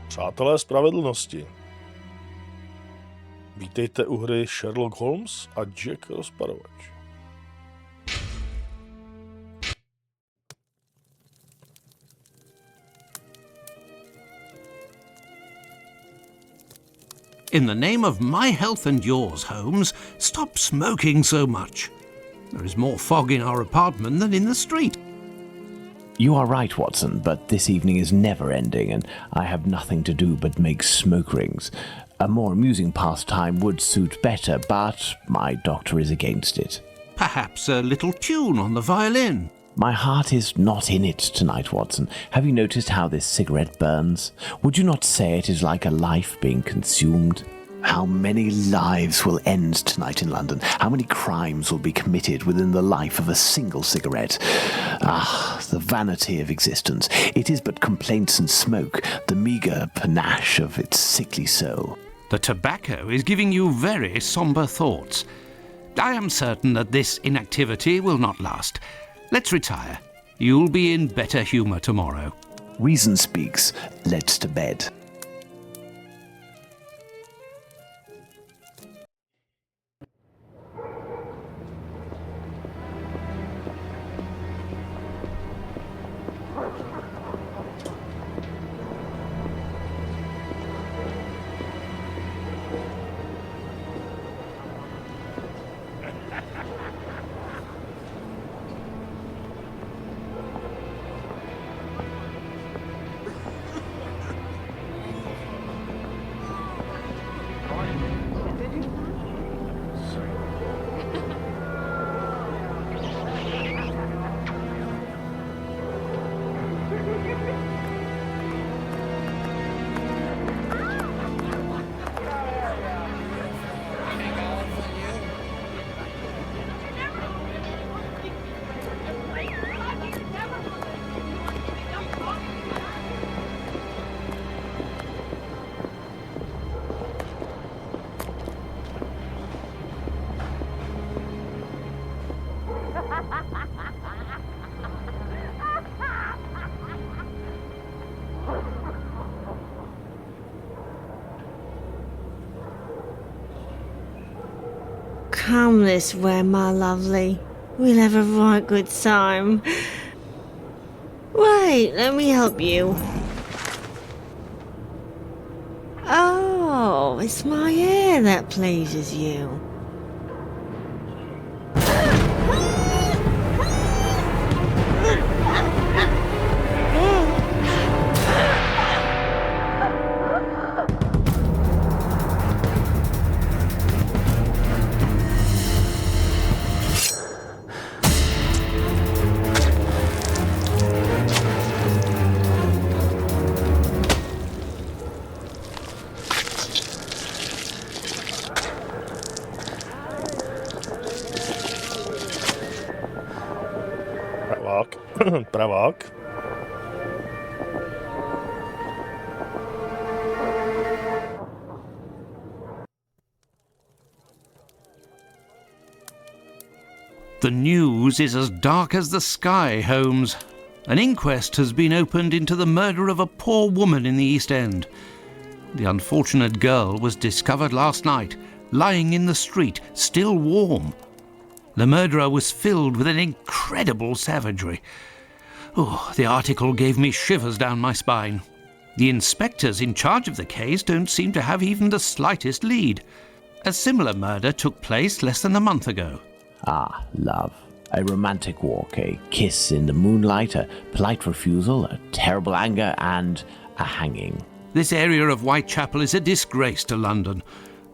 Přátelé spravedlnosti. Vítejte u hry Sherlock Holmes a Jack rozparovač. In the name of my health and yours, Holmes, stop smoking so much. There is more fog in our apartment than in the street. You are right, Watson, but this evening is never ending, and I have nothing to do but make smoke rings. A more amusing pastime would suit better, but my doctor is against it. Perhaps a little tune on the violin. My heart is not in it tonight, Watson. Have you noticed how this cigarette burns? Would you not say it is like a life being consumed? How many lives will end tonight in London? How many crimes will be committed within the life of a single cigarette? Ah, the vanity of existence. It is but complaints and smoke, the meagre panache of its sickly soul. The tobacco is giving you very sombre thoughts. I am certain that this inactivity will not last. Let's retire. You'll be in better humour tomorrow. Reason speaks. Let's to bed. Come this way, my lovely. We'll have a right good time. Wait, let me help you. Oh, it's my hair that pleases you. Pravák. The news is as dark as the sky, Holmes. An inquest has been opened into the murder of a poor woman in the East End. The unfortunate girl was discovered last night, lying in the street, still warm. The murderer was filled with an incredible savagery. Oh, the article gave me shivers down my spine. The inspectors in charge of the case don't seem to have even the slightest lead. A similar murder took place less than a month ago. Ah, love. A romantic walk, a kiss in the moonlight, a polite refusal, a terrible anger, and a hanging. This area of Whitechapel is a disgrace to London.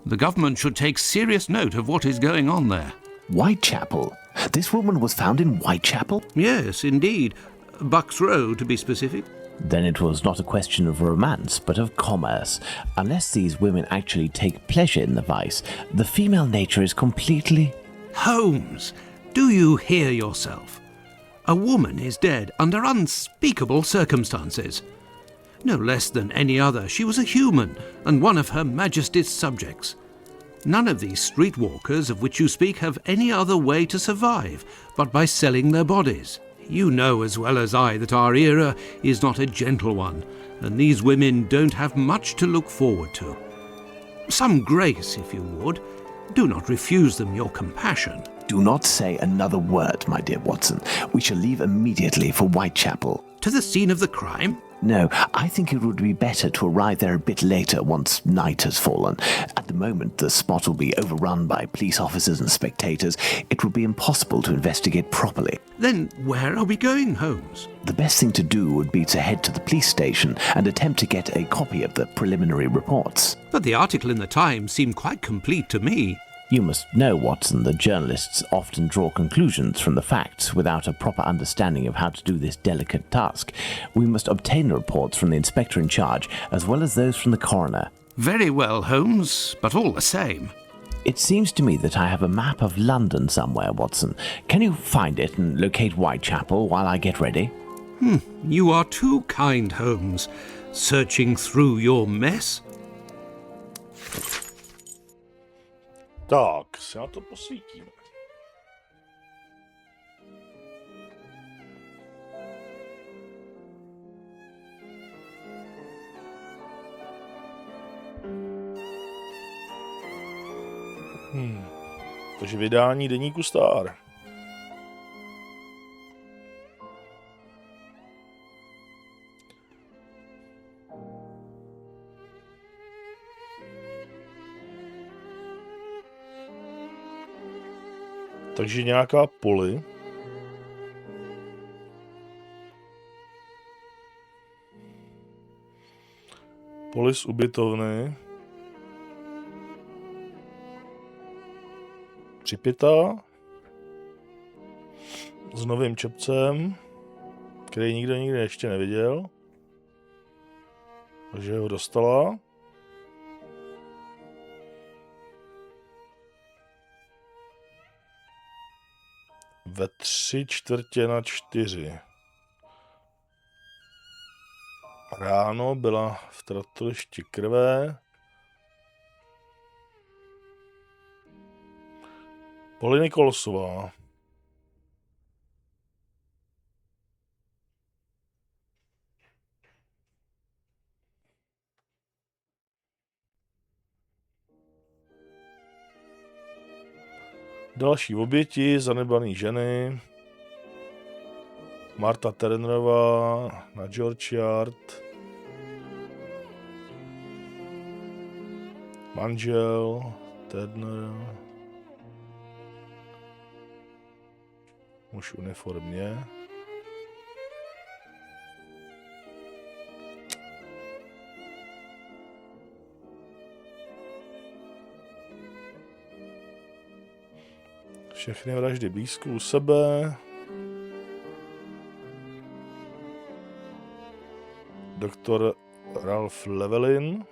The government should take serious note of what is going on there. Whitechapel? This woman was found in Whitechapel? Yes, indeed. Bucks Row, to be specific. Then it was not a question of romance, but of commerce. Unless these women actually take pleasure in the vice, the female nature is completely... Holmes, do you hear yourself? A woman is dead under unspeakable circumstances. No less than any other, she was a human and one of Her Majesty's subjects. None of these streetwalkers of which you speak have any other way to survive but by selling their bodies. You know as well as I that our era is not a gentle one, and these women don't have much to look forward to. Some grace, if you would. Do not refuse them your compassion. Do not say another word, my dear Watson. We shall leave immediately for Whitechapel. To the scene of the crime? No, I think it would be better to arrive there a bit later once night has fallen. At the moment, the spot will be overrun by police officers and spectators. It will be impossible to investigate properly. Then where are we going, Holmes? The best thing to do would be to head to the police station and attempt to get a copy of the preliminary reports. But the article in the Times seemed quite complete to me. You must know, Watson, that journalists often draw conclusions from the facts without a proper understanding of how to do this delicate task. We must obtain the reports from the inspector in charge, as well as those from the coroner. Very well, Holmes, but all the same. It seems to me that I have a map of London somewhere, Watson. Can you find it and locate Whitechapel while I get ready? You are too kind, Holmes. Searching through your mess? Tak, se na to posvítíme. Takže vydání deníku Star. Takže nějaká poli. Poli z ubytovny. Připytá. S novým čepcem, který nikdo nikdy ještě neviděl. Takže ho dostala. Ve 3/4. Ráno byla v tratolišti krve. Polly Nikolsová. Další oběti, zanedbané ženy. Marta Turnerová na George Yard. Manžel Turner. Muž v uniformě. Všechny vraždy blízko u sebe. Doktor Ralph Llewellyn,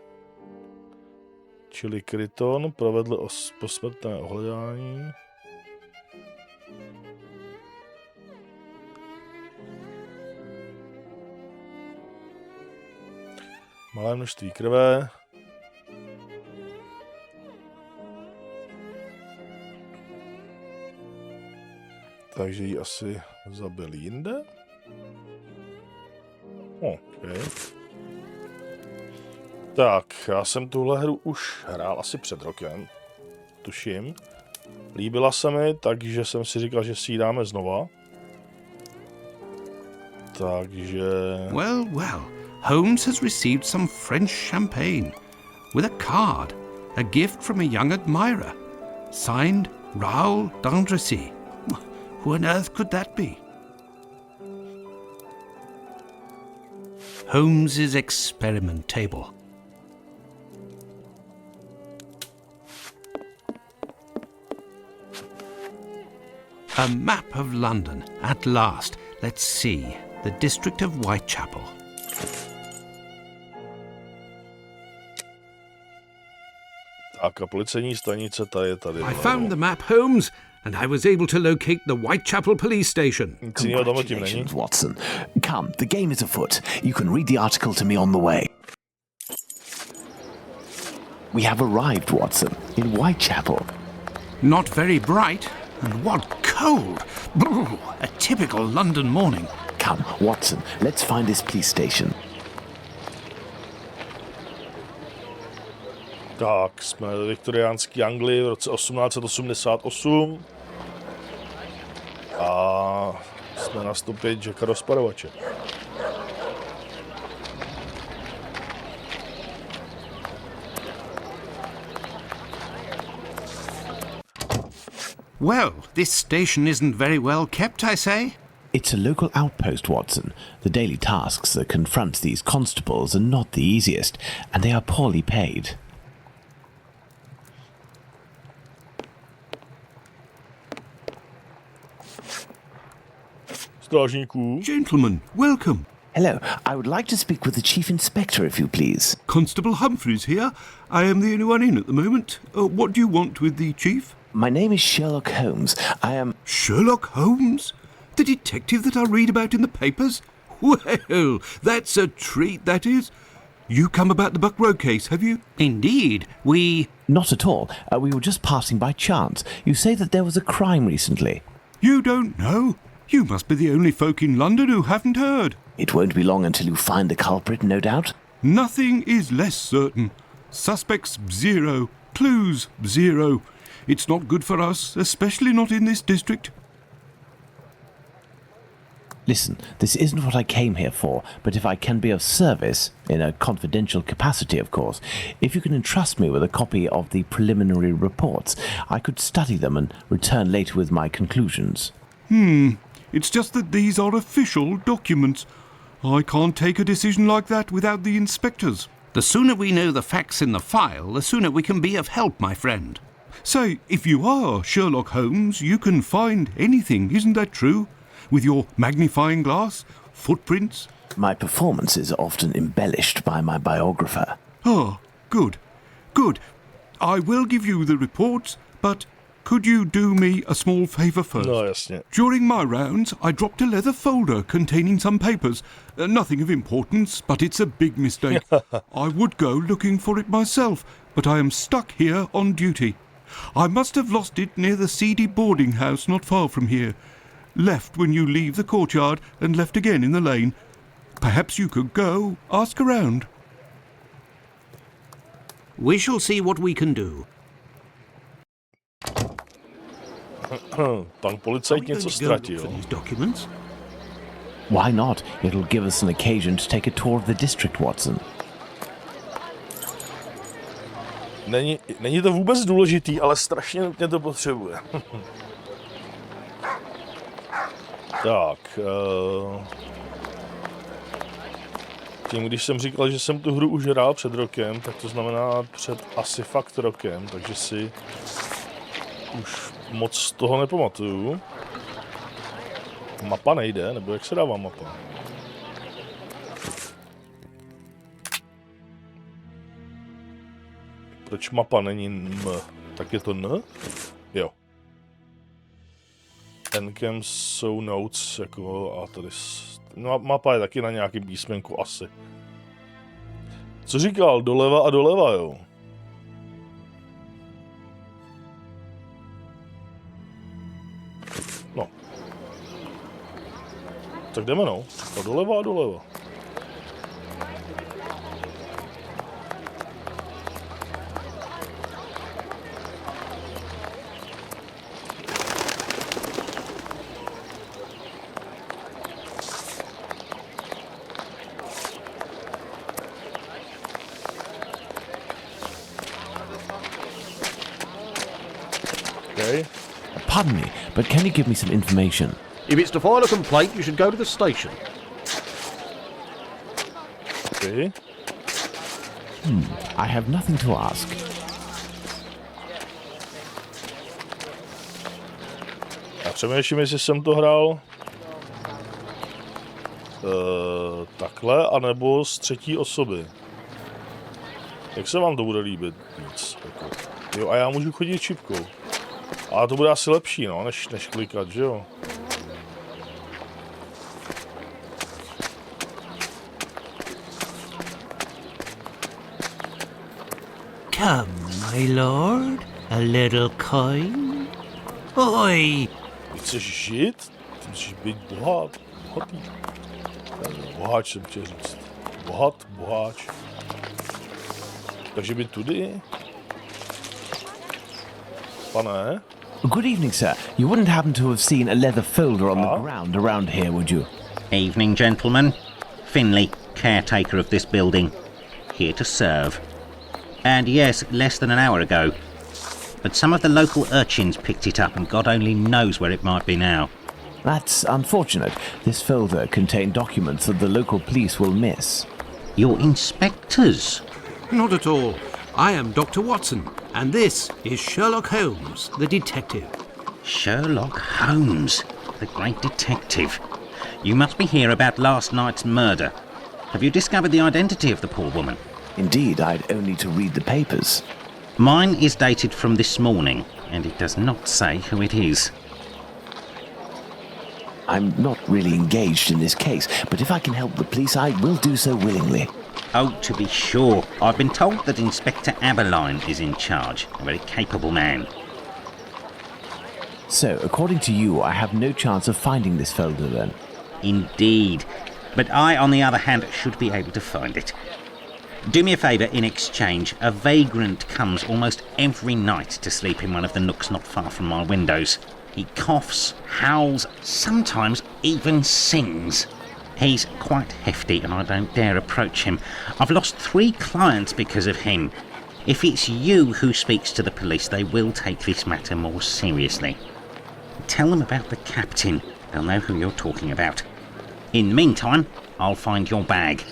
čili Kryton, provedl posmrtné ohledání. Malé množství krve. Takže ji asi zabil jinde. Okay. Tak, já jsem tuhle hru už hrál asi před rokem, tuším. Líbila se mi, takže jsem si říkal, že si ji dáme znova. Takže... Well, well, Holmes has received some French champagne with a card, a gift from a young admirer, signed Raoul d'Andrecy. Who on earth could that be? Holmes's experiment table. A map of London, at last. Let's see. The district of Whitechapel. Tak a policejní stanice, ta je tady. I found the map, Holmes, and I was able to locate the Whitechapel police station. Congratulations, Watson. Come, the game is afoot. You can read the article to me on the way. We have arrived, Watson, in Whitechapel. Not very bright, and what cold. Brr, a typical London morning. Come, Watson, let's find this police station. Tak, jsme ve viktoriánské Anglii v roce 1888 a jsme na stopě Jacka rozparovače. Well, this station isn't very well kept, I say. It's a local outpost, Watson. The daily tasks that confront these constables are not the easiest, and they are poorly paid. Strážníků. Gentlemen, welcome. Hello, I would like to speak with the Chief Inspector, if you please. Constable Humphreys here. I am the only one in at the moment. What do you want with the chief? My name is Sherlock Holmes. I am... Sherlock Holmes? The detective that I read about in the papers? Well, that's a treat, that is. You come about the Buck Road case, have you? Indeed, we... Not at all. We were just passing by chance. You say that there was a crime recently. You don't know? You must be the only folk in London who haven't heard. It won't be long until you find the culprit, no doubt. Nothing is less certain. Suspects, 0. Clues, 0. It's not good for us, especially not in this district. Listen, this isn't what I came here for, but if I can be of service, in a confidential capacity, of course, if you can entrust me with a copy of the preliminary reports, I could study them and return later with my conclusions. It's just that these are official documents. I can't take a decision like that without the inspectors. The sooner we know the facts in the file, the sooner we can be of help, my friend. So, if you are Sherlock Holmes, you can find anything, isn't that true? With your magnifying glass, footprints? My performances are often embellished by my biographer. Ah, good. Good. I will give you the reports, but could you do me a small favour first? No, jasně. During my rounds, I dropped a leather folder containing some papers. Nothing of importance, but it's a big mistake. I would go looking for it myself, but I am stuck here on duty. I must have lost it near the seedy boarding house not far from here. Left when you leave the courtyard and left again in the lane. Perhaps you could go, ask around. We shall see what we can do. Pan policajt něco ztratil. Why not? It'll give us an occasion to take a tour of the district, Watson. Není to vůbec důležitý, ale strašně nutně to potřebuje. Tak. Tím, když jsem říkal, že jsem tu hru už hrál před rokem, tak to znamená před asi fakt rokem, takže si už moc z toho nepamatuju. Mapa nejde, nebo jak se dává mapa? Proč mapa není M? Tak je to N? Jo. Encams jsou notes, jako a tady... No, mapa je taky na nějakým písmenku asi. Co říkal? Doleva a doleva, jo. No. Tak jdeme, no. A doleva a doleva. Okay. Pardon me, but can you give me some information? If it's to file a complaint, you should go to the station. Okay. I have nothing to ask. Já přemýšlím, jestli jsem to hrál takhle, anebo z třetí osoby. Jak se vám to bude líbit víc? Jako. Jo, a já můžu chodit čipkou. Ale to bude asi lepší, no, než klikat, že jo? Come, my lord, a little coin. Oi, Ty chceš žít? Ty musíš být bohatý. Boháč jsem chtěl říct. Boháč. Takže by tudy? Pane? Good evening, sir. You wouldn't happen to have seen a leather folder on the ground around here, would you? Evening, gentlemen. Finley, caretaker of this building. Here to serve. And yes, less than an hour ago. But some of the local urchins picked it up and God only knows where it might be now. That's unfortunate. This folder contained documents that the local police will miss. You're inspectors? Not at all. I am Dr. Watson, and this is Sherlock Holmes, the detective. Sherlock Holmes, the great detective. You must be here about last night's murder. Have you discovered the identity of the poor woman? Indeed, I'd only to read the papers. Mine is dated from this morning, and it does not say who it is. I'm not really engaged in this case, but if I can help the police, I will do so willingly. Oh, to be sure. I've been told that Inspector Aberline is in charge, a very capable man. So, according to you, I have no chance of finding this folder then? Indeed. But I, on the other hand, should be able to find it. Do me a favour in exchange. A vagrant comes almost every night to sleep in one of the nooks not far from my windows. He coughs, howls, sometimes even sings. He's quite hefty and I don't dare approach him. I've lost 3 clients because of him. If it's you who speaks to the police, they will take this matter more seriously. Tell them about the captain. They'll know who you're talking about. In the meantime, I'll find your bag.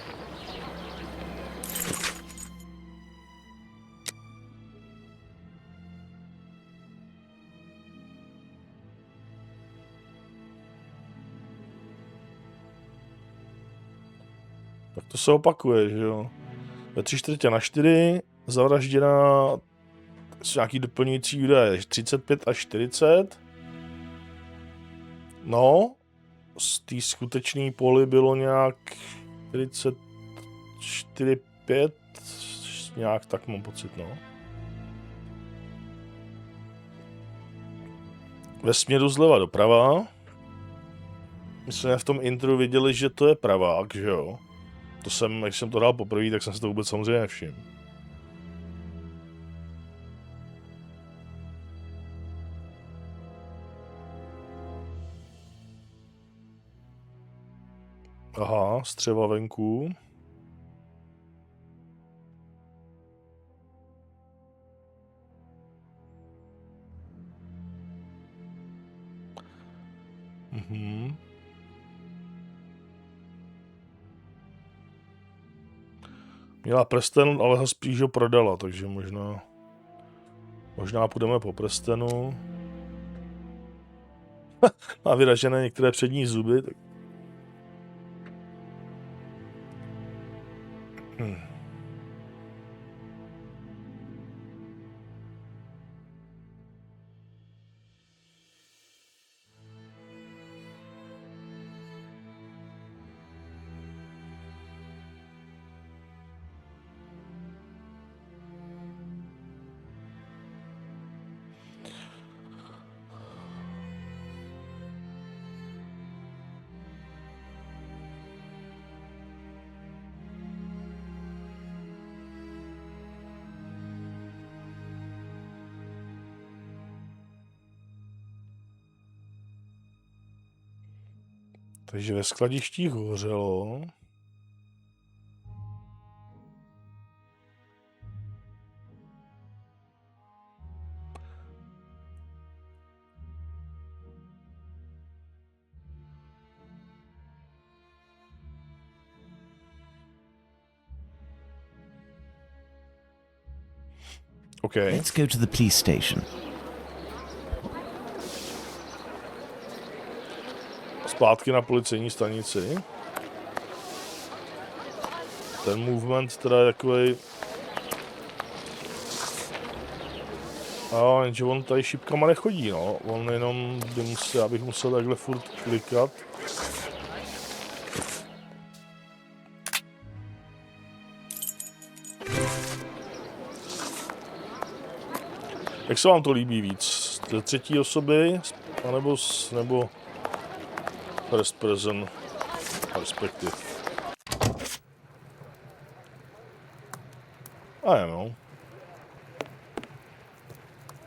Tak to se opakuje, že jo. Ve 3/4 zavražděná jsou nějaký doplňující údaje 35 až 40. No, z té skutečné poli bylo nějak 44, 5, nějak tak mám pocit, no. Ve směru zleva doprava. My jsme v tom intru viděli, že to je pravák, že jo. To jsem, jak jsem to dal poprvé, tak jsem si to vůbec samozřejmě nevšiml. Aha, střeva venku. Mhm. Měla prsten, ale ho spíš ho prodala, takže možná půjdeme po prstenu. Má vyražené některé přední zuby, tak... Takže ve skladištích hořelo. Okay. Let's go to the police station. Zpátky na policejní stanici. Ten movement teda je takovej... A jenže on tady šipkama nechodí, no. On jenom by musel, já bych musel takhle furt klikat. Jak se vám to líbí víc? Z 3. osoby nebo first person perspective. I don't know.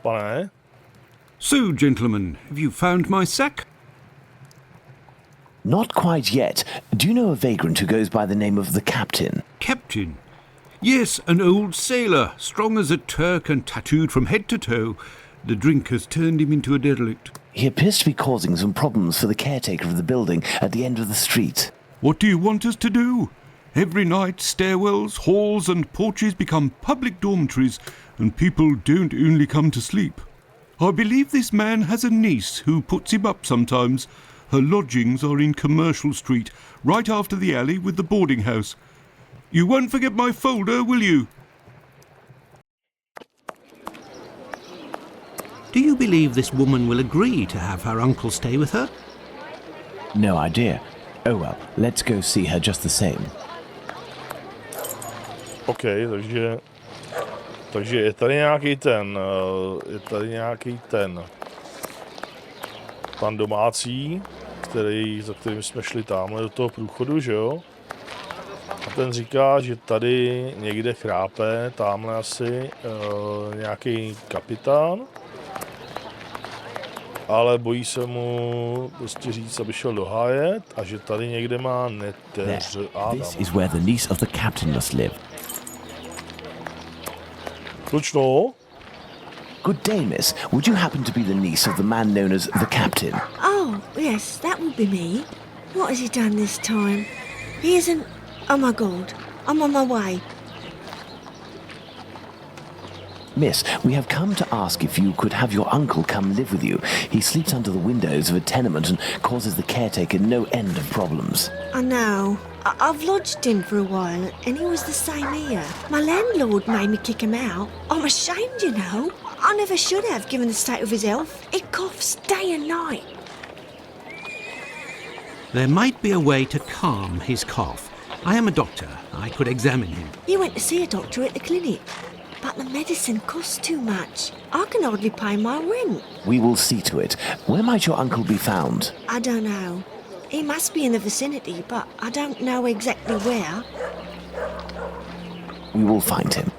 Pane? So, gentlemen, have you found my sack? Not quite yet. Do you know a vagrant who goes by the name of the Captain? Captain? Yes, an old sailor, strong as a Turk and tattooed from head to toe. The drink has turned him into a derelict. He appears to be causing some problems for the caretaker of the building at the end of the street. What do you want us to do? Every night, stairwells, halls and porches become public dormitories, and people don't only come to sleep. I believe this man has a niece who puts him up sometimes. Her lodgings are in Commercial Street, right after the alley with the boarding house. You won't forget my folder, will you? Do you believe this woman will agree to have her uncle stay with her? No idea. Oh well, let's go see her just the same. OK, takže je tady nějaký ten pan domácí, za kterým jsme šli tamhle do toho průchodu, že jo? A ten říká, že tady někde chrápe, tamhle asi nějaký kapitán, ale bojí se mu prostě říct, aby šel do háje, a že tady někde má neteř Adam. This is where the niece of the captain must live. Točno? Good day, miss. Would you happen to be the niece of the man known as the Captain? Oh, yes, that would be me. What has he done this time? He isn't... Oh my God, I'm on my way. Miss, we have come to ask if you could have your uncle come live with you. He sleeps under the windows of a tenement and causes the caretaker no end of problems. I know. I've lodged him for a while, and he was the same here. My landlord made me kick him out. I'm ashamed, you know. I never should have, given the state of his health. He coughs day and night. There might be a way to calm his cough. I am a doctor. I could examine him. You went to see a doctor at the clinic, but the medicine costs too much. I can hardly pay my rent. We will see to it. Where might your uncle be found? I don't know. He must be in the vicinity, but I don't know exactly where. We will find him.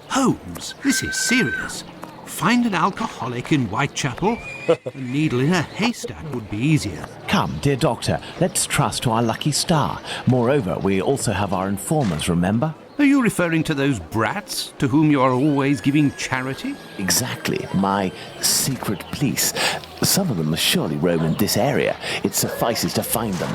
Holmes, this is serious. Find an alcoholic in Whitechapel. A needle in a haystack would be easier. Come, dear doctor, let's trust to our lucky star. Moreover, we also have our informers, remember? Are you referring to those brats to whom you are always giving charity? Exactly, my secret police. Some of them must surely roam in this area. It suffices to find them.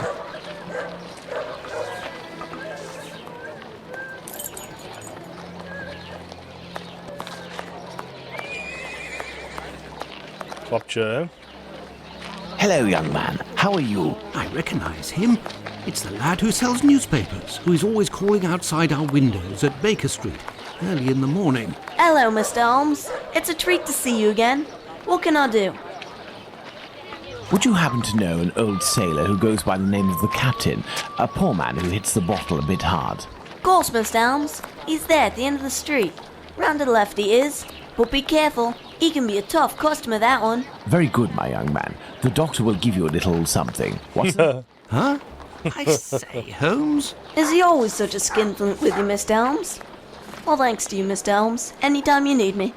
Chlapče. Hello, young man. How are you? I recognise him. It's the lad who sells newspapers, who is always calling outside our windows at Baker Street, early in the morning. Hello, Mr. Holmes. It's a treat to see you again. What can I do? Would you happen to know an old sailor who goes by the name of the Captain? A poor man who hits the bottle a bit hard. Of course, Mr. Holmes. He's there at the end of the street. Round to the left he is. But be careful. He can be a tough customer, that one. Very good, my young man. The doctor will give you a little something. What's that? Huh? I say, Holmes? Is he always such a skinflint with you, Mr. Holmes? Well, thanks to you, Mr. Holmes. Anytime you need me.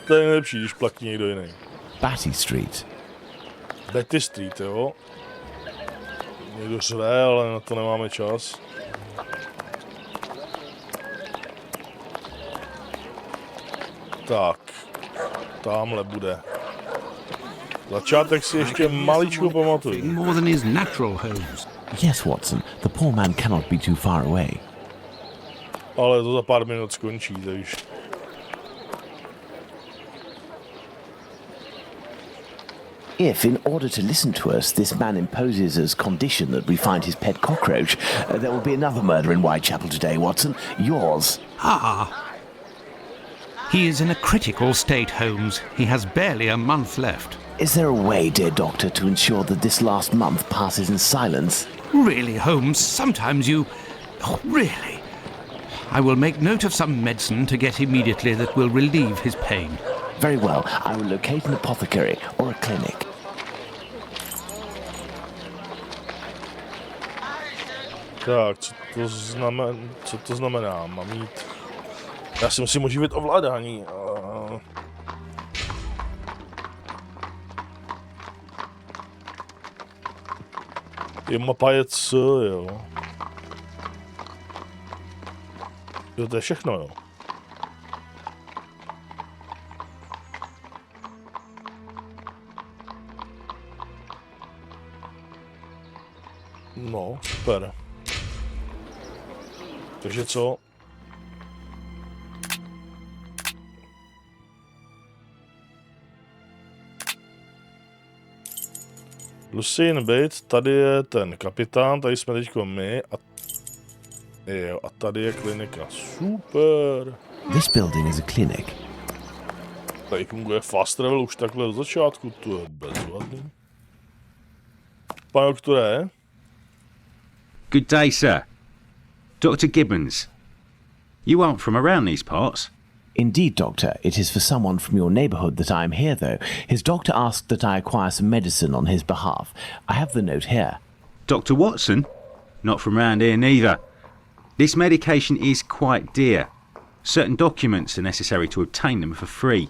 To je nejlepší, když platí někdo jiný. Batty Street. Betty Street, jo? Někdo řve, ale na to nemáme čas. Tak, tamhle bude. Začátek si ještě maličko pamatuju. More than his natural, Holmes. Yes, Watson. The poor man cannot be too far away. Ale to za pár minut skončí, takže... If, in order to listen to us, this man imposes as condition that we find his pet cockroach, there will be another murder in Whitechapel today, Watson. Yours. Ah. He is in a critical state, Holmes. He has barely a month left. Is there a way, dear doctor, to ensure that this last month passes in silence? Really, Holmes, sometimes you... Oh, really? I will make note of some medicine to get immediately that will relieve his pain. Very well. I will locate an apothecary or a clinic. Tak, co to znamená? Mám jít... Já si musím oživit ovládání. Je mapa je co, jo. Jo, to je všechno, jo. No, super. Takže co? Lucien byt, tady je ten kapitán, tady jsme teďko my a tady je klinika. Super. This building is a clinic. Tady funguje fast travel už takhle od začátku, to je bezvadný. Pane doktore? Good day, sir. Dr. Gibbons. You aren't from around these parts. Indeed, Doctor. It is for someone from your neighbourhood that I am here, though. His doctor asked that I acquire some medicine on his behalf. I have the note here. Dr. Watson? Not from round here neither. This medication is quite dear. Certain documents are necessary to obtain them for free.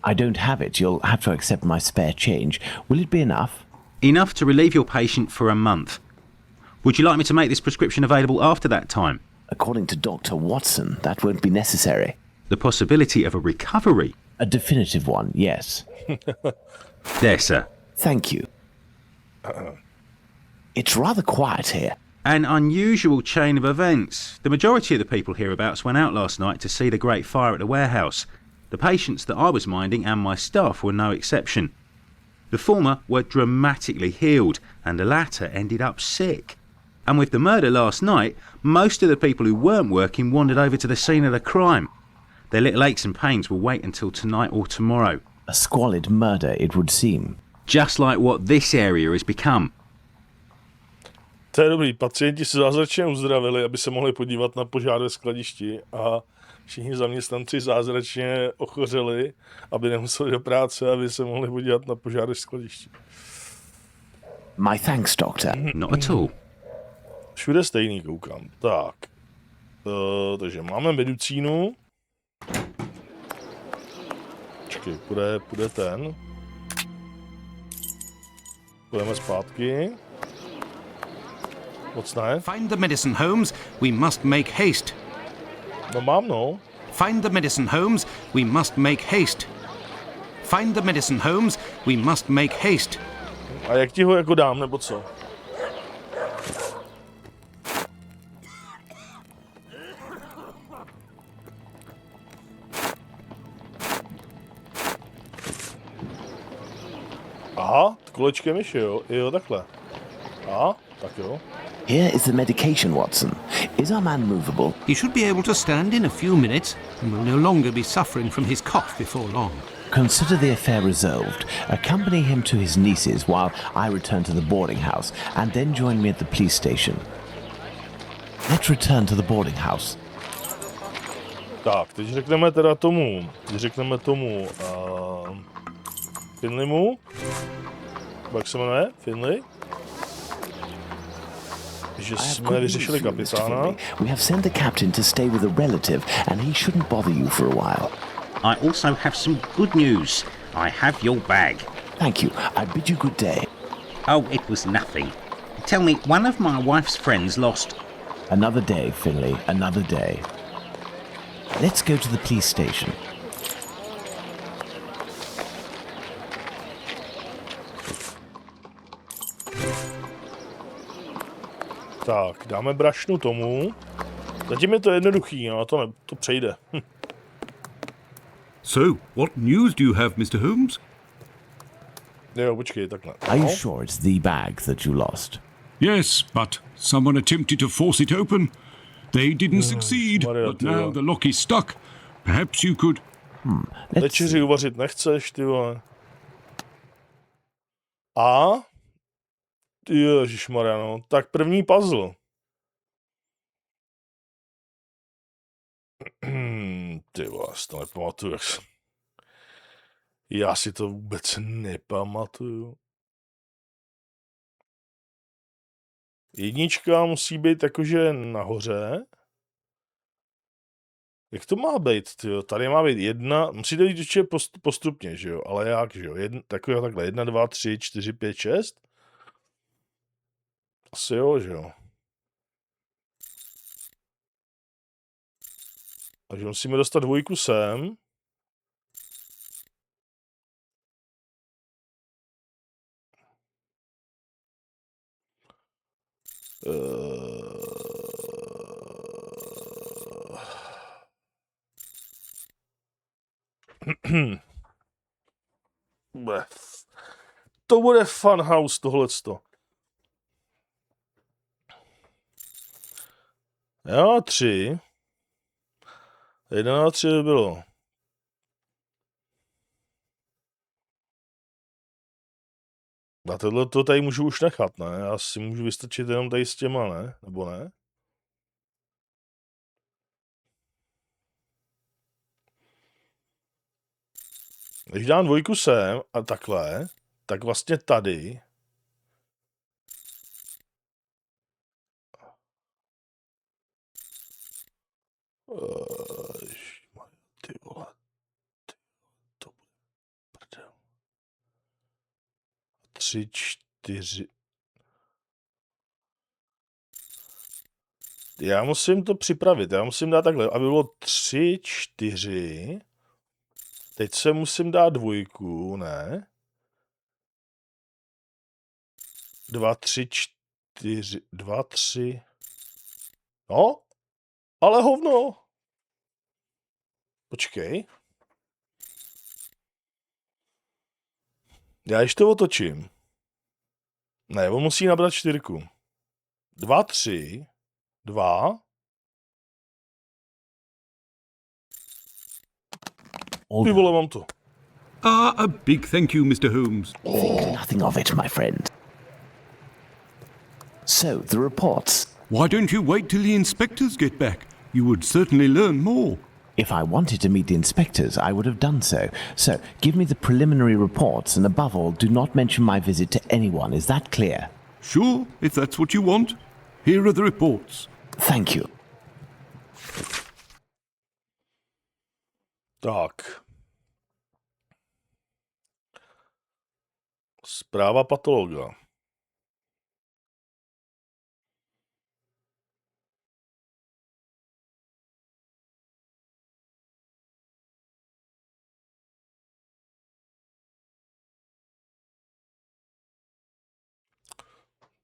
I don't have it. You'll have to accept my spare change. Will it be enough? Enough to relieve your patient for a month. Would you like me to make this prescription available after that time? According to Dr. Watson, that won't be necessary. The possibility of a recovery? A definitive one, yes. There, sir. Thank you. It's rather quiet here. An unusual chain of events. The majority of the people hereabouts went out last night to see the great fire at the warehouse. The patients that I was minding and my staff were no exception. The former were dramatically healed, and the latter ended up sick. And with the murder last night, most of the people who weren't working wandered over to the scene of the crime. Their little aches and pains will wait until tonight or tomorrow. A squalid murder, it would seem. Just like what this area has become. To je dobrý, pacienti se zázračně uzdravili, aby se mohli podívat na požár ve skladišti a všichni zaměstnanci zázračně ochořeli, aby nemuseli do práce, aby se mohli podívat na požár ve skladišti. My thanks, Doctor. Not at all. Všude stejný, koukám. Tak. Takže máme medicínu. Počkej, půjde ten. Půjdeme zpátky. Moc ne? Find the medicine, Holmes. We must make haste. No mám, no. Find the medicine, Holmes. We must make haste. Find the medicine, Holmes. We must make haste. A jak ti ho jako dám, nebo co? Aha, kolečkem myši, jo? Jo, takhle. Aha, tak jo. Here is the medication, Watson. Is our man movable? He should be able to stand in a few minutes and will no longer be suffering from his cough before long. Consider the affair resolved. Accompany him to his niece's while I return to the boarding house, and then join me at the police station. Let's return to the boarding house. Tak, teď řekneme teda tomu, Finleymu, jak se jmenuje, Finley, že jsme vyřešili kapitána. We have sent the captain to stay with a relative, and he shouldn't bother you for a while. I also have some good news. I have your bag. Thank you. I bid you good day. Oh, it was nothing. Tell me, one of my wife's friends lost... Another day, Finley, another day. Let's go to the police station. Tak, dáme brašnu tomu. Zatím je to jednoduchý, no, to přejde. So, what news do you have, Mr. Holmes? Jo, počkej, takhle. Are you sure it's the bag that you lost? Yes, but someone attempted to force it open. They didn't succeed, but now the lock is stuck. Perhaps you could... Večeři uvařit nechceš, ty vole. A? Ježišmarja, no. Tak první puzzle. Ty vole, já si to nepamatuju, jak jsem... Já si to vůbec nepamatuju. Jednička musí být jakože nahoře. Jak to má být, tyjo? Tady má být 1, musíte jít určitě postupně, že jo? Ale jak, že jo? Takhle, 1, 2, 3, 4, 5, 6? Asi jo, že jo? Takže musíme dostat 2 sem. To bude fun house, tohleto. Jo, 3. 1 na 3 bylo. A tohle to tady můžu už nechat, ne? Já si můžu vystačit jenom tady s těma, ne? Nebo ne? Když dám 2 sem a takhle, tak vlastně tady ty vole, to bude prdel. 3, 4. Já musím to připravit, já musím dát takhle, aby bylo 3, 4. Teď se musím dát 2, ne? 2, 3, 4, 2, 3. No, ale hovno. Počkej. Já ještě to otočím. Ne, on musí nabrat 4. 2, 3, 2. Ty vole, mám to. A big thank you, Mr. Holmes. Think nothing of it, my friend. So, the reports. Why don't you wait till the inspectors get back? You would certainly learn more. If I wanted to meet the inspectors, I would have done so. So, give me the preliminary reports, and above all, do not mention my visit to anyone. Is that clear? Sure, if that's what you want. Here are the reports. Thank you. Tak. Zpráva patologa.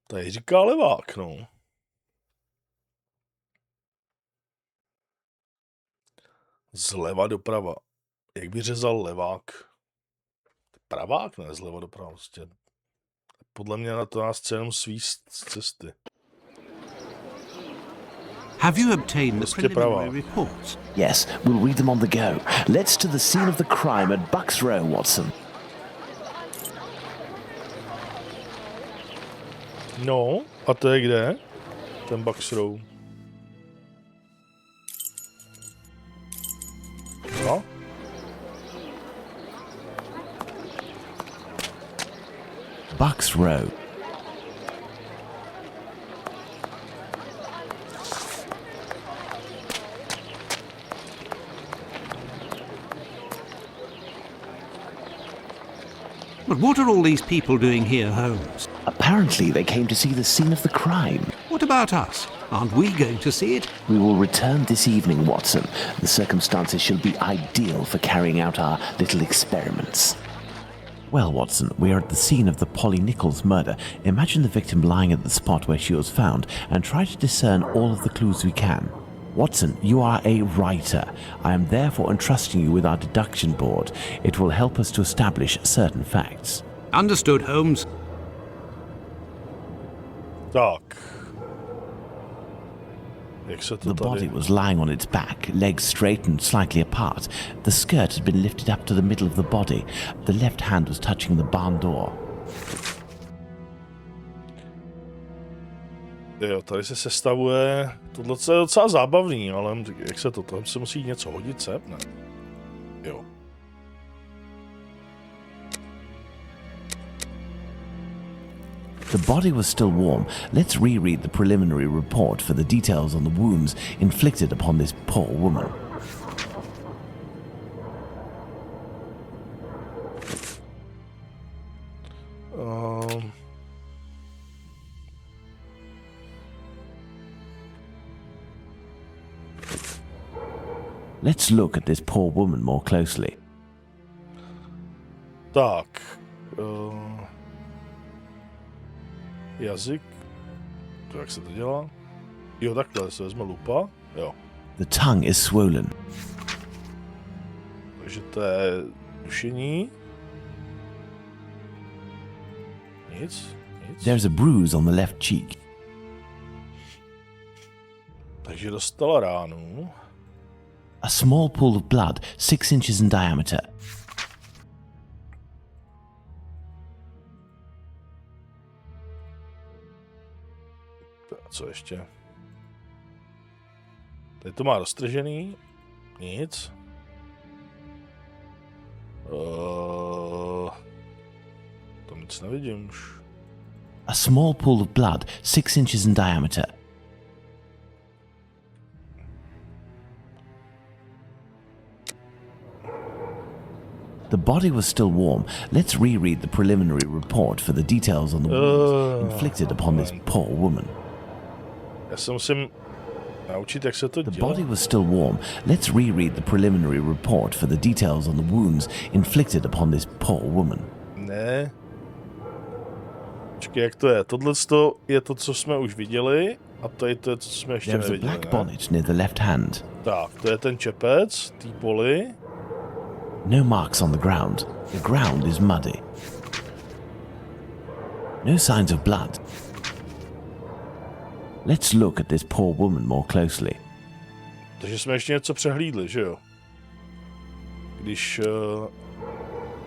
Tady říká levák, no. Zleva doprava. Jak by řezal levák? Pravák, ne? Zleva doprava. Prostě. Podle mě na to nás chce jenom svíst z cesty. Have you obtained the Prostě preliminary pravá. reports? Yes, we'll read them on the go. Let's to the scene of the crime at Bucks Row, Watson. No, a to je kde? Ten Bucks Row. No. Bucks Row. But what are all these people doing here, Holmes? Apparently, they came to see the scene of the crime. What about us? Aren't we going to see it? We will return this evening, Watson. The circumstances shall be ideal for carrying out our little experiments. Well, Watson, we are at the scene of the Polly Nichols murder. Imagine the victim lying at the spot where she was found and try to discern all of the clues we can. Watson, you are a writer. I am therefore entrusting you with our deduction board. It will help us to establish certain facts. Understood, Holmes. Tak. Jak se to The body tady... was lying on its back, legs straight and slightly apart. The skirt had been lifted up to the middle of the body. The left hand was touching the barn door. Jo, tady se sestavuje, tohle je docela zábavný, ale jak se to, tam se musí něco hodit sem, ne? Jo. The body was still warm. Let's reread the preliminary report for the details on the wounds inflicted upon this poor woman. Let's look at this poor woman more closely. Tak. Jazyk. To jak se to dělá? Jo, takhle se vezme lupa. Jo. The tongue is swollen. Takže to je dušení. Nic. There's a bruise on the left cheek. Takže dostala ránu. A small pool of blood, 6 inches in diameter. Co ještě? Tady to má roztržený. Nic. Tam nic nevidím už. A small pool of blood, 6 inches in diameter. The body was still warm. Let's reread the preliminary report for the details on the wounds inflicted upon this poor woman. Já se musím naučit, jak se to The dělá. body was still warm. Let's reread the preliminary report for the details on the wounds inflicted upon this poor woman. Ne. Počkej, jak to je? Tohle je to, co jsme už viděli, a to je to, co jsme ještě There is a neviděli. black bonnet near the left hand. Tak, to je ten čepec, tý poli. No marks on the ground. The ground is muddy. No signs of blood. Let's look at this poor woman more closely. Takže jsme ještě něco přehlídli, že jo? Když...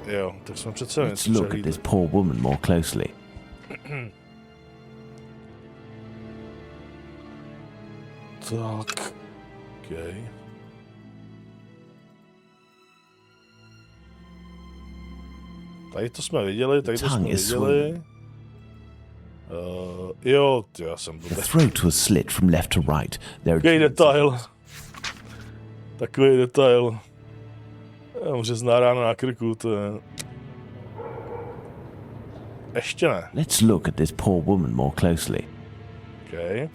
jo, tak jsme přece Let's něco look at přehlídli. this poor woman more closely. Tak... Okay. Tady to jsme viděli, tady to jsme tongue is viděli. Jo, já jsem to... The throat was slit from left to right. There are Takový two detail. Takový detail. Řezná rána na krku, to je... Ještě ne. Let's look at this poor woman more closely. Okay.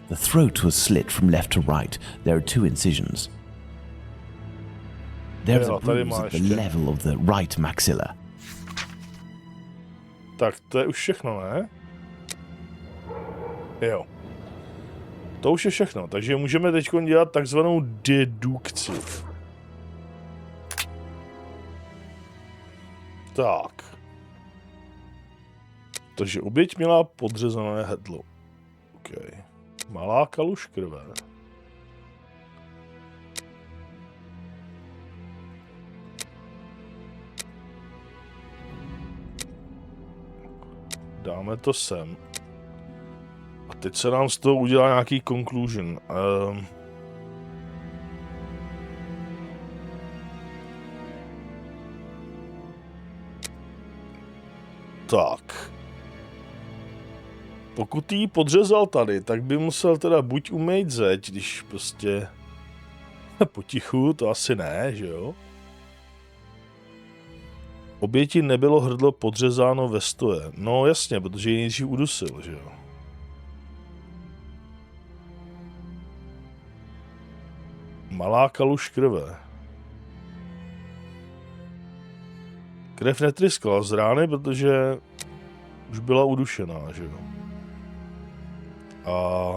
The throat was slit from left to right. There are two incisions. There is a Jo, tady bruise má at the ještě. level of the right maxilla. Tak, to je už všechno, ne? Jo. To už je všechno, takže můžeme teď dělat takzvanou dedukci. Tak. Takže oběť měla podřezané hrdlo. OK. Malá kaluž krve. Dáme to sem. A teď se nám z toho udělá nějaký conclusion. Tak. Pokud jí podřezal tady, tak by musel teda buď umýt zeď, když prostě potichu, to asi ne, že jo? Oběti nebylo hrdlo podřezáno ve stoje. No jasně, protože ji nejdřív udusil, že jo? Malá kaluž krve. Krev netryskala z rány, protože už byla udušená, že jo? A...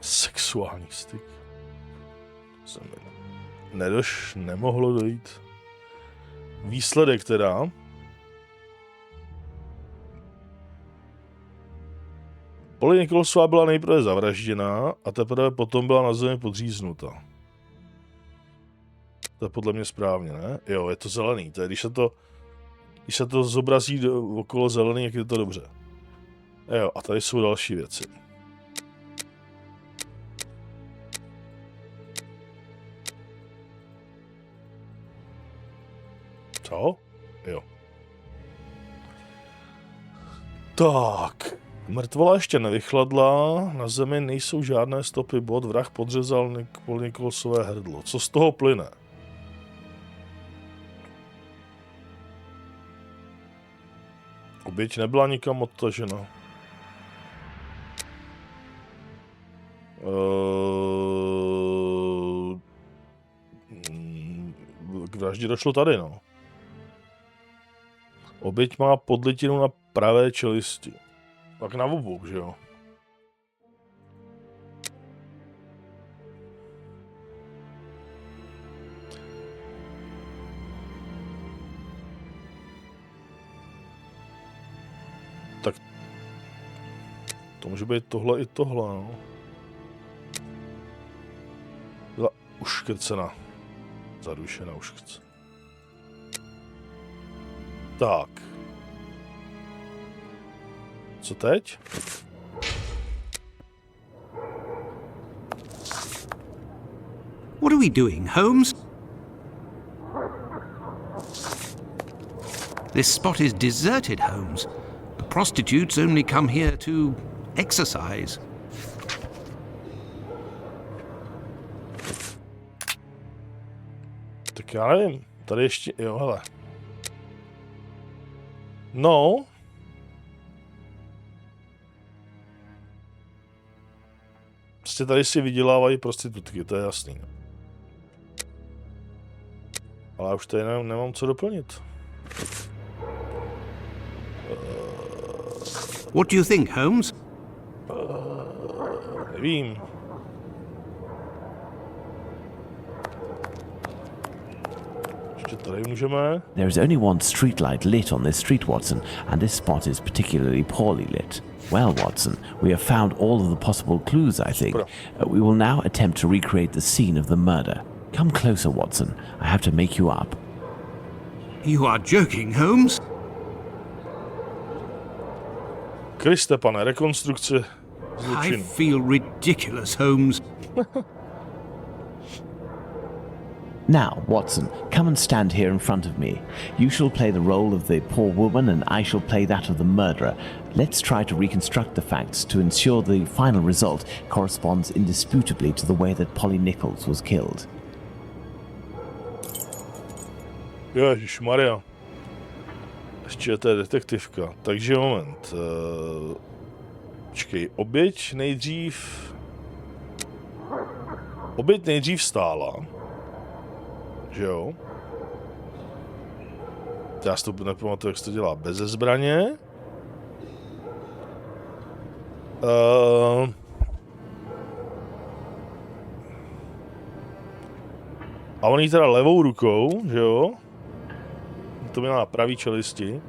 Sexuální styk. Nemohlo dojít. Výsledek teda. Polly Nicholsová byla nejprve zavražděná a teprve potom byla na zemi podříznuta. To je podle mě správně, ne? Jo, je to zelený. To je, když se to zobrazí okolo zelený, jak je to dobře. Jo, a tady jsou další věci. Co? Jo. Tak. Mrtvola ještě nevychladla, na zemi nejsou žádné stopy bod, vrah podřezal Nicholsové hrdlo. Co z toho plyne? Oběť nebyla nikam odtažena. K vraždě došlo tady, no. Oběť má podlitinu na pravé čelisti. Tak na obou, že jo? Tak to může být tohle i tohle, no. Byla uškrcena. Zadušena uškrcena. Tak. Co teď? What are we doing, Holmes? This spot is deserted, Holmes. The prostitutes only come here to exercise. Tak já nevím. Tady ještě... Jo, hele. No. Prostě tady si vydělávají prostitutky, to je jasný. Ale už tady nemám co doplnit. What do you think, Holmes? Nevím. Ještě tady můžeme. There is only one streetlight lit on this street, Watson, and this spot is particularly poorly lit. Well, Watson, we have found all of the possible clues, I think. We will now attempt to recreate the scene of the murder. Come closer, Watson. I have to make you up. You are joking, Holmes? Kriste, pane, rekonstrukce I zločinu. feel ridiculous, Holmes. Now, Watson, come and stand here in front of me. You shall play the role of the poor woman and I shall play that of the murderer. Let's try to reconstruct the facts to ensure the final result corresponds indisputably to the way that Polly Nichols was killed. Ježišmarja. Ještě to je detektivka. Takže moment. Počkej, oběť nejdřív stála. Že jo? Já si to nepamatuju, jak se to dělá. Beze zbraně. A on jí teda levou rukou, že jo? To měla na pravý čelisti.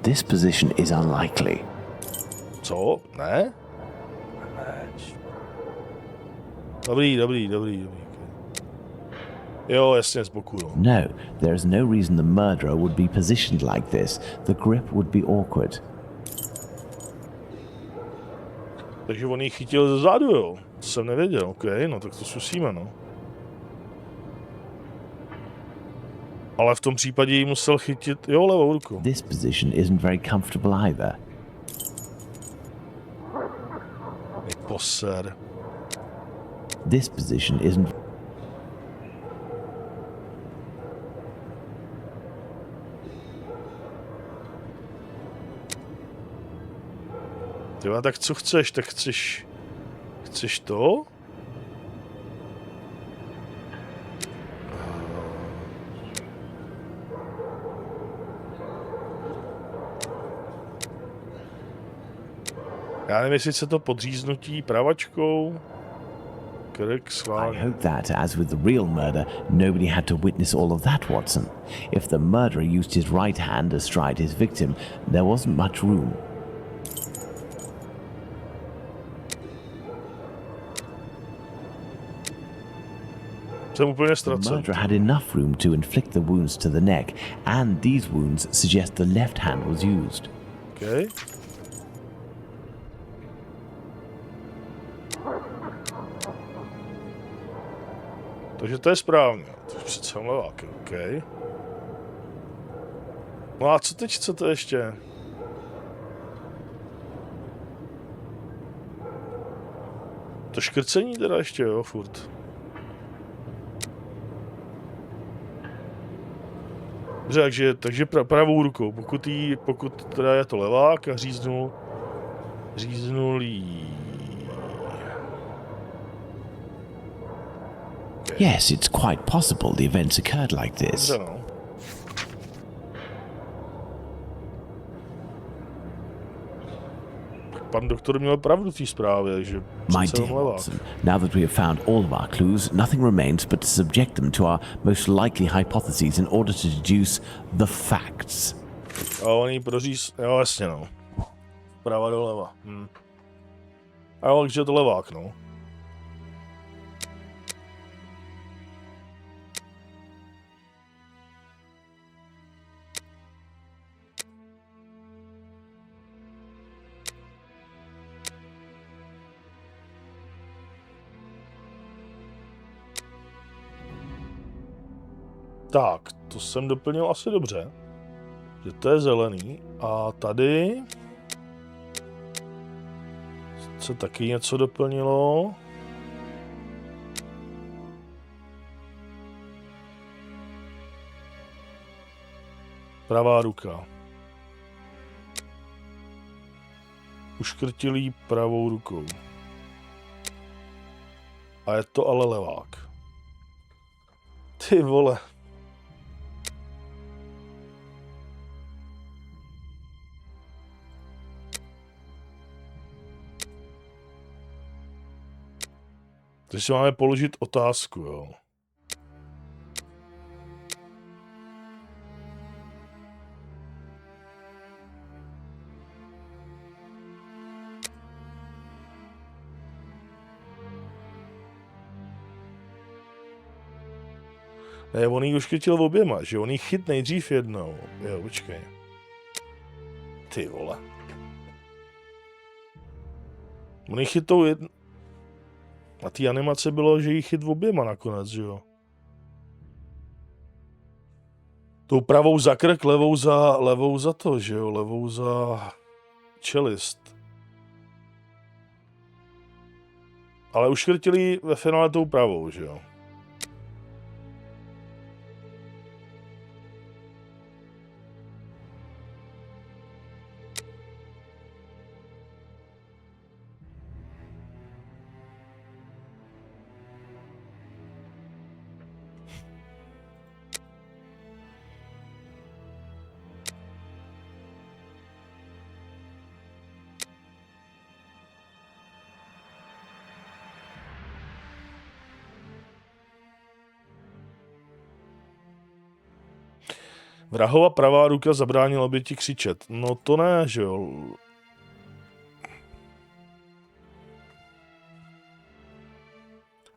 This position is unlikely. Co? Ne? Dobrý. Jo, jasně, z boku, no. No, there is no reason the murderer would be positioned like this. The grip would be awkward. Takže on ji chytil ze zádu, jo? To jsem nevěděl, ok, no tak to zkusíme, no. Ale v tom případě ji musel chytit, jo, levou rukou. This position isn't very comfortable either. Poser. This position isn't... Tyva, tak co chceš? Tak chceš... Chceš to? Já nevím, jestli se to podříznutí pravačkou. krk, I schválně. hope that, as with the real murder, nobody had to witness all of that, Watson. If the murderer used his right hand astride his victim, there wasn't much room. Jsem úplně The ztracen. murderer had enough room to inflict the wounds to the neck, and these wounds suggest the left hand was used. Okay. Takže to je správně. To je přece levák, OK. No a co teď chcete ještě? To škrcení teda ještě, jo, furt. Dobře, takže pravou rukou, pokud teda je to levák a říznul jí. Yes, it's quite possible the events occurred like this. Dobře, no. Pan doktor měl pravdu v té zprávě, že My přece dear levák. Watson, now that we have found all of our clues, nothing remains but to subject them to our most likely hypotheses in order to deduce the facts. A on jí proříz... Jo, jasně, no. Prava doleva. A jo, takže je to levák, no. Tak, to jsem doplnil asi dobře. Že to je zelený. A tady se taky něco doplnilo. Pravá ruka. Uškrtil jí pravou rukou. A je to ale levák. Ty vole. Takže si máme položit otázku, jo. Ne, on jí uškrtil oběma, že on jí chyt nejdřív jednou. Jo, počkej. Ty vole. On jí chyt tou jednou. A té animace bylo, že jí chyt oběma nakonec, že jo. Tou pravou za krk, levou za to, že jo, levou za čelist. Ale uškrtili ve finále tou pravou, že jo. Vrahova pravá ruka zabránila oběti křičet. No to ne, že jo.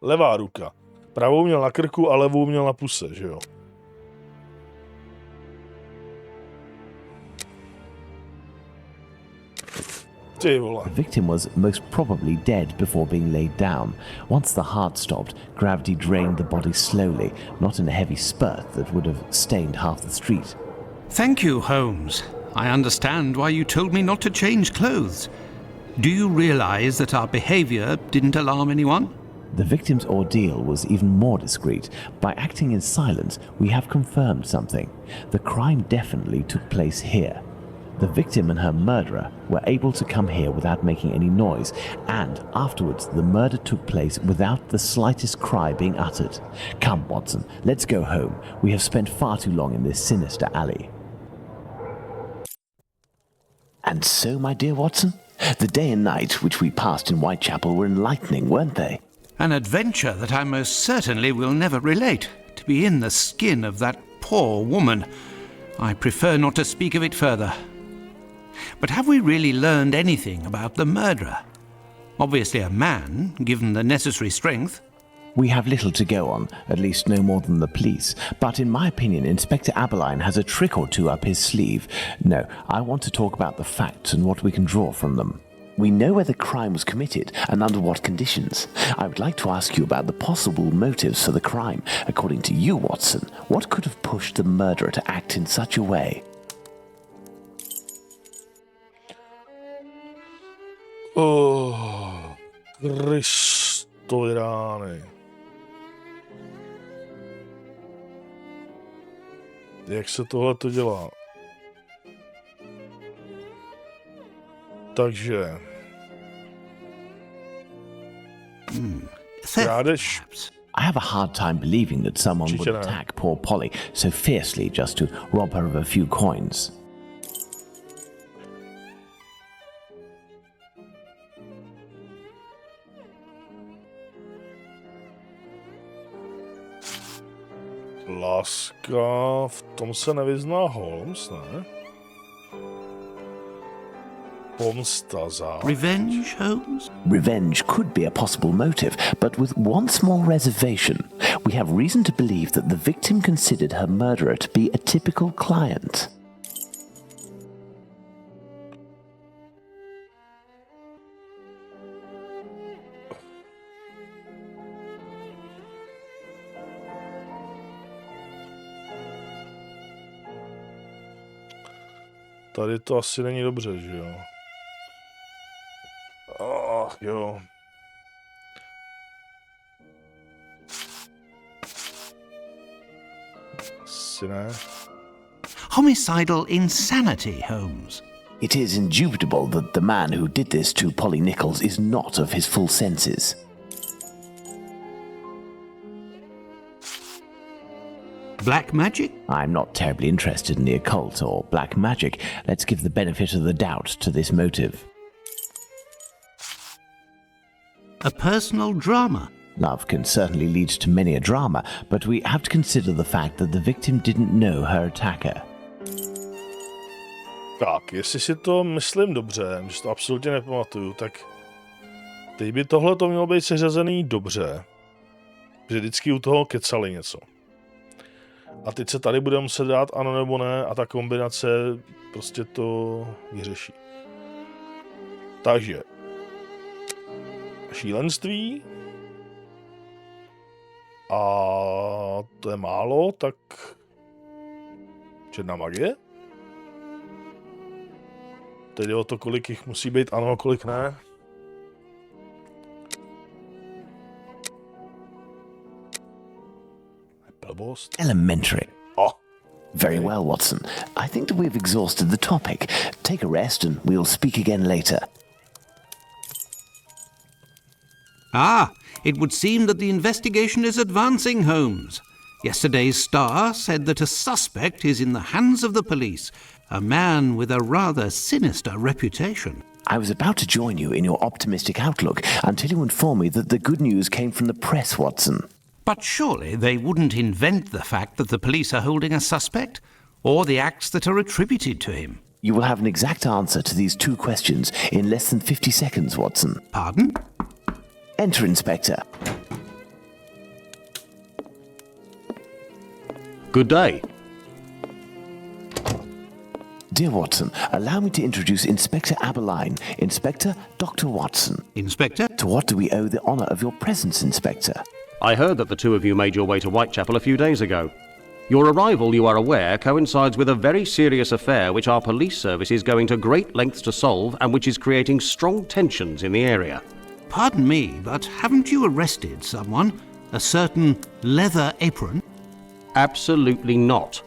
Levá ruka. Pravou měl na krku a levou měl na puse, že jo. Ty vole. The victim was most probably dead before being laid down. Once the heart stopped, gravity drained the body slowly, not in a heavy spurt that would have stained half the street. Thank you, Holmes. I understand why you told me not to change clothes. Do you realize that our behavior didn't alarm anyone? The victim's ordeal was even more discreet. By acting in silence, we have confirmed something. The crime definitely took place here. The victim and her murderer were able to come here without making any noise, and afterwards the murder took place without the slightest cry being uttered. Come, Watson, let's go home. We have spent far too long in this sinister alley. And so, my dear Watson, the day and night which we passed in Whitechapel were enlightening, weren't they? An adventure that I most certainly will never relate. To be in the skin of that poor woman. I prefer not to speak of it further. But have we really learned anything about the murderer? Obviously a man, given the necessary strength. We have little to go on, at least no more than the police. But in my opinion, Inspector Aberline has a trick or two up his sleeve. No, I want to talk about the facts and what we can draw from them. We know where the crime was committed and under what conditions. I would like to ask you about the possible motives for the crime. According to you, Watson, what could have pushed the murderer to act in such a way? Oh, Kristovi rány. Jak se tohle to dělá? Takže... Krádež... I have a hard time believing that someone would attack poor Polly so fiercely just to rob her of a few coins. Láska, v tom se nevyzná Holmes, ne? Pomsta za... Revenge, Holmes? Revenge could be a possible motive, but with one small reservation. We have reason to believe that the victim considered her murderer to be a typical client. Tady to asi není dobře, že jo? Jo. Asi ne. Homicidal insanity, Holmes. It is indubitable that the man who did this to Polly Nichols is not of his full senses. Black magic? I'm not terribly interested in the occult or black magic. Let's give the benefit of the doubt to this motive. A personal drama? Love can certainly lead to many a drama, but we have to consider the fact that the victim didn't know her attacker. Tak, jestli si to myslím dobře, že to absolutně nepamatuju, tak teď by tohle to mělo být seřazený dobře. Že vždycky u toho kecali něco. A teď se tady bude muset dát ano nebo ne a ta kombinace prostě to vyřeší. Takže šílenství a to je málo, tak černá magie. Teď jde o to, kolik jich musí být ano a kolik ne. Blbost. Elementary. Oh. Very well, Watson. I think that we've exhausted the topic. Take a rest and we'll speak again later. Ah, it would seem that the investigation is advancing, Holmes. Yesterday's Star said that a suspect is in the hands of the police, a man with a rather sinister reputation. I was about to join you in your optimistic outlook until you informed me that the good news came from the press, Watson. But surely they wouldn't invent the fact that the police are holding a suspect, or the acts that are attributed to him. You will have an exact answer to these two questions in less than 50 seconds, Watson. Pardon? Enter, Inspector. Good day. Dear Watson, allow me to introduce Inspector Aberline, Inspector Dr. Watson. Inspector? To what do we owe the honour of your presence, Inspector? I heard that the two of you made your way to Whitechapel a few days ago. Your arrival, you are aware, coincides with a very serious affair which our police service is going to great lengths to solve and which is creating strong tensions in the area. Pardon me, but haven't you arrested someone? A certain Leather Apron? Absolutely not.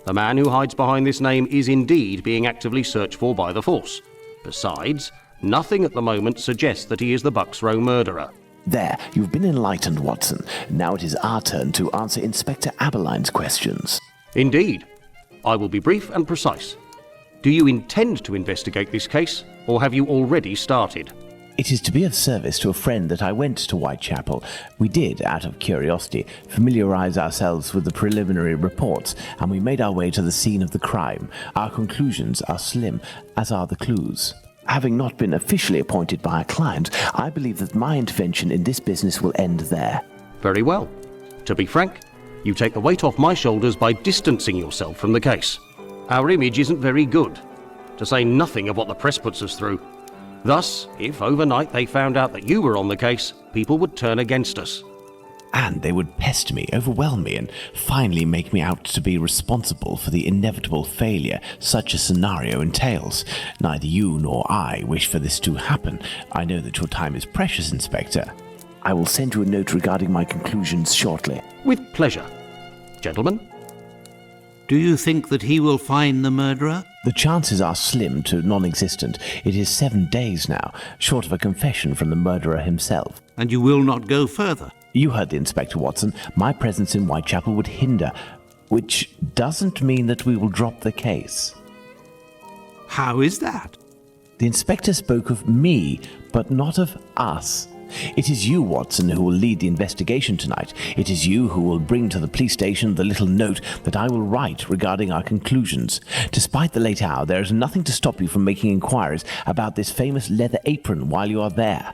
The man who hides behind this name is indeed being actively searched for by the force. Besides, nothing at the moment suggests that he is the Bucks Row murderer. There, you've been enlightened, Watson. Now it is our turn to answer Inspector Aberline's questions. Indeed. I will be brief and precise. Do you intend to investigate this case, or have you already started? It is to be of service to a friend that I went to Whitechapel. We did, out of curiosity, familiarize ourselves with the preliminary reports, and we made our way to the scene of the crime. Our conclusions are slim, as are the clues. Having not been officially appointed by a client, I believe that my intervention in this business will end there. Very well. To be frank, you take the weight off my shoulders by distancing yourself from the case. Our image isn't very good, to say nothing of what the press puts us through. Thus, if overnight they found out that you were on the case, people would turn against us. And they would pester me, overwhelm me, and finally make me out to be responsible for the inevitable failure such a scenario entails. Neither you nor I wish for this to happen. I know that your time is precious, Inspector. I will send you a note regarding my conclusions shortly. With pleasure. Gentlemen? Do you think that he will find the murderer? The chances are slim to non-existent. It is 7 days now, short of a confession from the murderer himself. And you will not go further? You heard the Inspector, Watson. My presence in Whitechapel would hinder, which doesn't mean that we will drop the case. How is that? The Inspector spoke of me, but not of us. It is you, Watson, who will lead the investigation tonight. It is you who will bring to the police station the little note that I will write regarding our conclusions. Despite the late hour, there is nothing to stop you from making inquiries about this famous leather apron while you are there.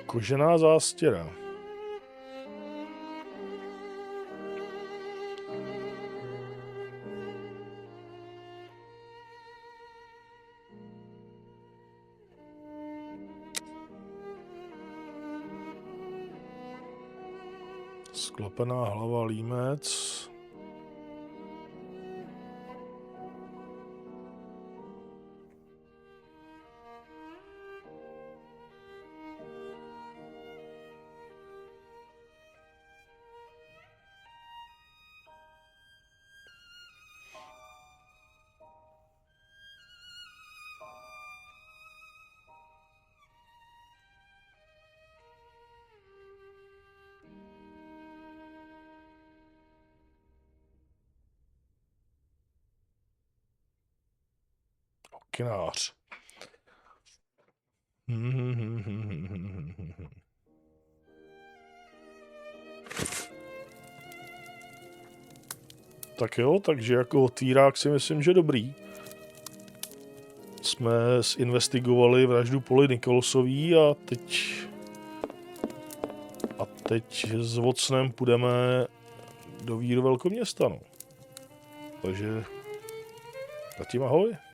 Kožená zástěra. Sklopená hlava límec. Kinář. Tak jo, takže jako otvírák si myslím, že dobrý. Jsme zinvestigovali vraždu Polly Nicholsový a teď s Watsonem půjdeme do víru velkoměsta, no. Takže zatím ahoj.